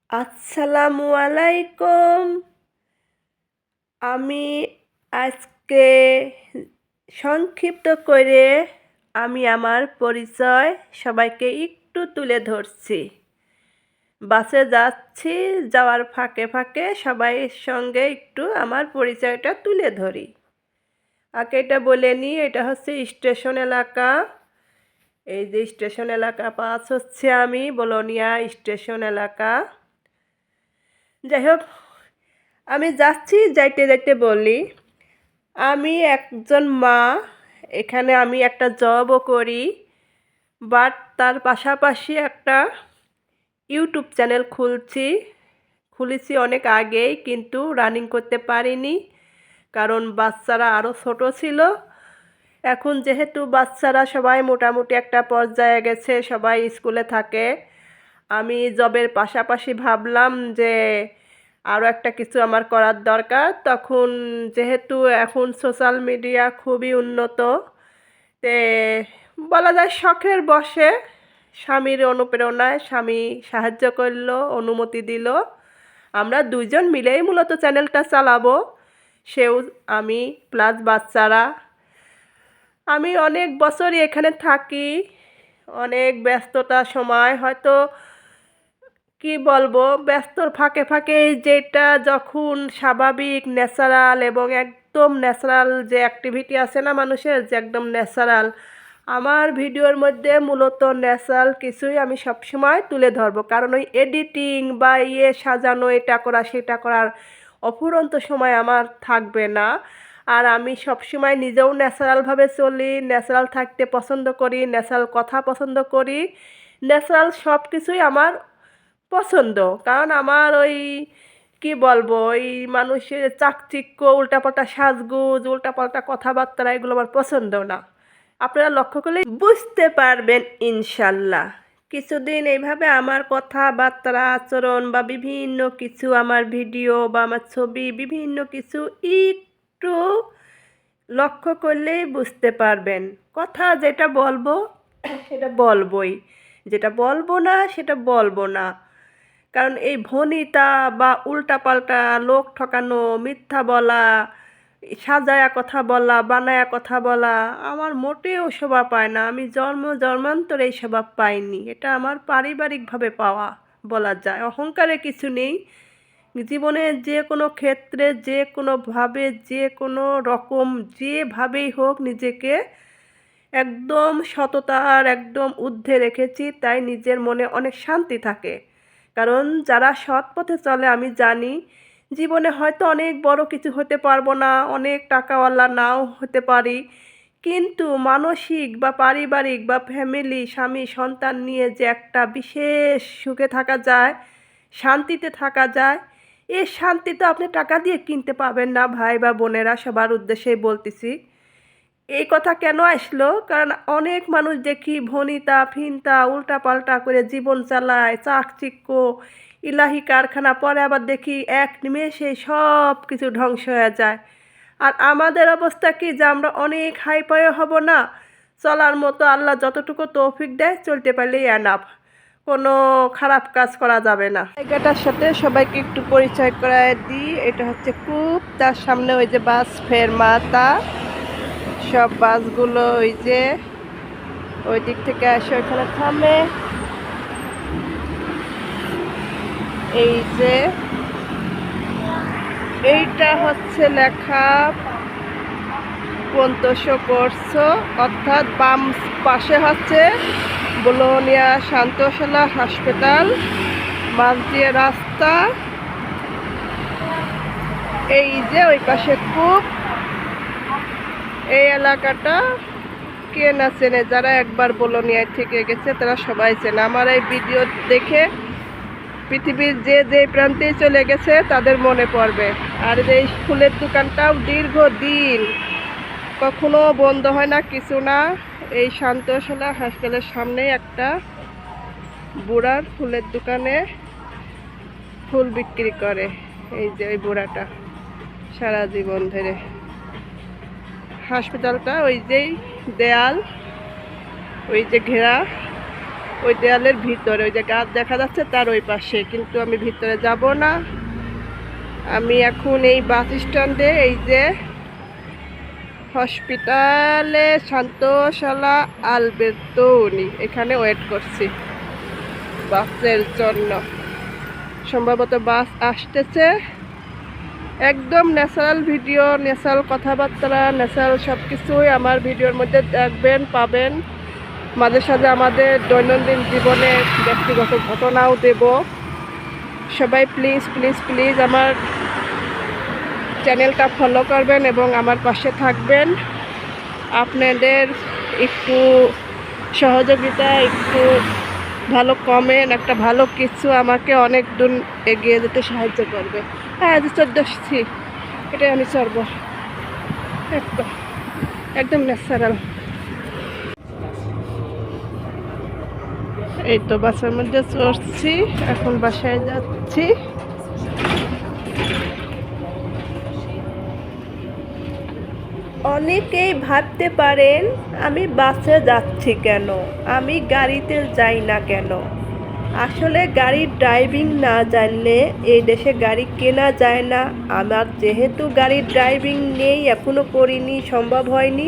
আসসালামু আলাইকুম। আমি আজকে সংক্ষিপ্ত করে আমি আমার পরিচয় সবাইকে একটু তুলে ধরছি। বাসে যাচ্ছি, যাওয়ার ফাঁকে ফাঁকে সবাইয়ের সঙ্গে একটু আমার পরিচয়টা তুলে ধরি। আগে এটা বলে নিই, এটা হচ্ছে স্টেশন এলাকা। এই যে স্টেশন এলাকা পাস হচ্ছে আমি বোলোনিয়া স্টেশন এলাকা। যাই হোক, আমি যাচ্ছি, যাইতে যাইতে বলি আমি একজন মা। এখানে আমি একটা জবও করি, বাট তার পাশাপাশি একটা ইউটিউব চ্যানেল খুলেছি অনেক আগেই, কিন্তু রানিং করতে পারিনি কারণ বাচ্চারা আরও ছোট ছিল। এখন যেহেতু বাচ্চারা সবাই মোটামুটি একটা পর্যায়ে গেছে, সবাই স্কুলে থাকে, আমি জবের পাশাপাশি ভাবলাম যে আরও একটা কিছু আমার করার দরকার। তখন যেহেতু এখন সোশ্যাল মিডিয়া খুবই উন্নত, তে বলা যায় শখের বশে স্বামীর অনুপ্রেরণায় স্বামী সাহায্য করলো, অনুমতি দিল। আমরা দুইজন মিলেই মূলত চ্যানেলটা চালাবো, সেও আমি প্লাস বাচ্চারা। আমি অনেক বছরই এখানে থাকি, অনেক ব্যস্ততার সময় হয়তো কি বলবো, ব্যস্তর ফাঁকে ফাঁকে যেটা যখন স্বাভাবিক ন্যাচারাল এবং একদম ন্যাচারাল যে অ্যাক্টিভিটি আছে না মানুষের, যে একদম ন্যাচারাল, আমার ভিডিওর মধ্যে মূলত ন্যাচারাল কিছুই আমি সবসময় তুলে ধরবো। কারণ ওই এডিটিং বা সাজানো, এটা করা সেটা করার অফুরন্ত সময় আমার থাকবে না। আর আমি সবসময় নিজেও ন্যাচারালভাবে চলি, ন্যাচারাল থাকতে পছন্দ করি, ন্যাচারাল কথা পছন্দ করি, ন্যাচারাল সব কিছুই আমার পছন্দ। কারণ আমার ওই কি বলবো, ওই মানুষের চাকচিক্য, উল্টাপাল্টা সাজগোজ, উল্টাপাল্টা কথাবার্তা, এগুলো আমার পছন্দ না। আপনারা লক্ষ্য করলে বুঝতে পারবেন ইনশাল্লাহ। কিছুদিন এইভাবে আমার কথাবার্তা, আচরণ বা বিভিন্ন কিছু, আমার ভিডিও বা আমার ছবি, বিভিন্ন কিছু একটু লক্ষ্য করলেই বুঝতে পারবেন। কথা যেটা বলবো সেটা বলবোই, যেটা বলবো না সেটা বলবো না। কারণ এই ভনিতা বা উল্টাপাল্টা লোক ঠকানো, মিথ্যা বলা, সাজায়া কথা বলা, বানায়া কথা বলা আমার মোটেও শোভা পায় না। আমি জন্মান্তরে এই স্বভাব পাইনি, এটা আমার পারিবারিকভাবে পাওয়া বলা যায়। অহংকারে কিছু নেই। জীবনে যে কোনো ক্ষেত্রে, যে কোনোভাবে, যে কোনো রকম, যেভাবেই হোক নিজেকে একদম সততার একদম ঊর্ধ্বে রেখেছি, তাই নিজের মনে অনেক শান্তি থাকে। কারণ যারা সৎ পথে চলে, আমি জানি জীবনে হয়তো অনেক বড় কিছু হতে পারবো না, অনেক টাকাওয়ালা নাও হতে পারি, কিন্তু মানসিক বা পারিবারিক বা ফ্যামিলি, স্বামী সন্তান নিয়ে যে একটা বিশেষ সুখে থাকা যায়, শান্তিতে থাকা যায়, এই শান্তি তো আপনি টাকা দিয়ে কিনতে পাবেন না ভাই বা বোনেরা, সবার উদ্দেশ্যেই বলতেছি। এই কথা কেন আসলো? কারণ অনেক মানুষ দেখি ভনিতা ফিনতা উল্টাপাল্টা করে জীবন চালায়, চাকচিক্য, ইলাহি কারখানা, পরে আবার দেখি এক নিমেষে সব কিছু ধ্বংস হয়ে যায়। আর আমাদের অবস্থা কি, যে আমরা অনেক হাইফাইও হব না, চলার মতো আল্লাহ যতটুকু তৌফিক দেয় চলতে পারলেই এনাফ, কোনো খারাপ কাজ করা যাবে না। জায়গাটার সাথে সবাইকে একটু পরিচয় করায় দিই। এটা হচ্ছে কূপ, তার সামনে ওই যে বাস ফেরমাতা, সব বাসগুলো ওই যে ওই দিক থেকে আসে, ওইখানে থামে। এই যে এইটা হচ্ছে লেখা পন্তসো কোর্সো, অর্থাৎ বাম পাশে হচ্ছে বোলোনিয়া শান্তশালা হাসপাতাল, মাঝ দিয়ে রাস্তা। এই যে ওই পাশে কূপ। এই এলাকাটা কে না চেনে, যারা একবার বোলোনিয়ায় থেকে গেছে তারা সবাই চেনে। আমার এই ভিডিও দেখে পৃথিবীর যে যে প্রান্তেই চলে গেছে তাদের মনে পড়বে। আর এই ফুলের দোকানটাও দীর্ঘদিন কখনো বন্ধ হয় না, কিছু না। এই শান্তশালা হাসপাতালের সামনে একটা বুড়ার ফুলের দোকানে ফুল বিক্রি করে। এই যে ওই বুড়াটা সারা জীবন ধরে। হাসপাতালটা ওই যেই দেয়াল, ওই যে ঘেরা, ওই দেয়ালের ভিতরে, ওই যে গাছ দেখা যাচ্ছে তার ওই পাশে, কিন্তু আমি ভিতরে যাব না। আমি এখন এই বাস স্ট্যান্ডে, এই যে হসপিটালে শান্তশালা আলবের্তনি, এখানে ওয়েট করছি বাসের জন্য। সম্ভবত বাস আসতেছে। একদম ন্যাচারাল ভিডিও, ন্যাচারাল কথাবার্তা, ন্যাচারাল সব কিছুই আমার ভিডিওর মধ্যে দেখবেন, পাবেন। মাঝে সাঝে আমাদের দৈনন্দিন জীবনে ব্যক্তিগত ঘটনাও দেব। সবাই প্লিজ প্লিজ প্লিজ আমার চ্যানেলটা ফলো করবেন এবং আমার পাশে থাকবেন। আপনাদের একটু সহযোগিতা, একটু ভালো কমেন্ট, একটা ভালো কিছু আমাকে অনেক দূর এগিয়ে যেতে সাহায্য করবে। হ্যাঁ, যে চর্দশি এটাই আমি চড়ব, একদম একদম ন্যাচারাল। এই তো বাসের মধ্যে চড়ছি, এখন বাসায় যাচ্ছি। অনেকেই ভাবতে পারেন আমি বাসে যাচ্ছি কেন, আমি গাড়িতে যাই না কেন। আসলে গাড়ির ড্রাইভিং না জানলে এই দেশে গাড়ি কেনা যায় না। আমার যেহেতু গাড়ির ড্রাইভিং নেই, এখনও করিনি, সম্ভব হয়নি,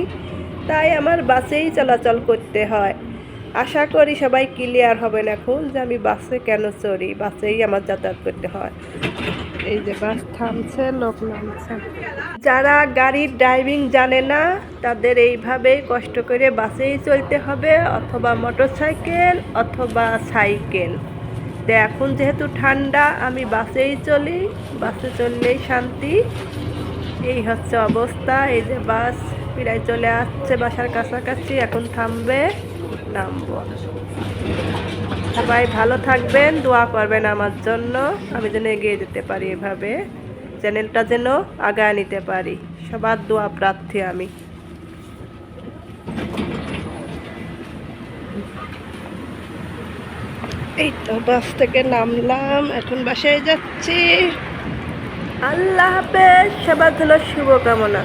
তাই আমার বাসেই চলাচল করতে হয়। আশা করি সবাই ক্লিয়ার হবেন এখন যে আমি বাসে কেন চড়ি, বাসেই আমার যাতায়াত করতে হয়। এই যে বাস থামছে, লোক নামছে। যারা গাড়ির ড্রাইভিং জানে না তাদের এইভাবেই কষ্ট করে বাসেই চলতে হবে, অথবা মোটরসাইকেল অথবা সাইকেল। তো এখন যেহেতু ঠান্ডা, আমি বাসেই চলি, বাসে চললেই শান্তি। এই হচ্ছে অবস্থা। এই যে বাস প্রায় চলে আসছে বাসার কাছাকাছি, এখন থামবে, নামবো। সবাই ভালো থাকবেন, দোয়া করবেন আমার জন্য, আমি যেন এগিয়ে যেতে পারি, এভাবে চ্যানেলটা যেন আগায় নিতে পারি। সবার দোয়া প্রার্থী আমি। এই তো বাস থেকে নামলাম, এখন বাসায় যাচ্ছি। আল্লাহ হাফেজ, সবার জন্য শুভকামনা।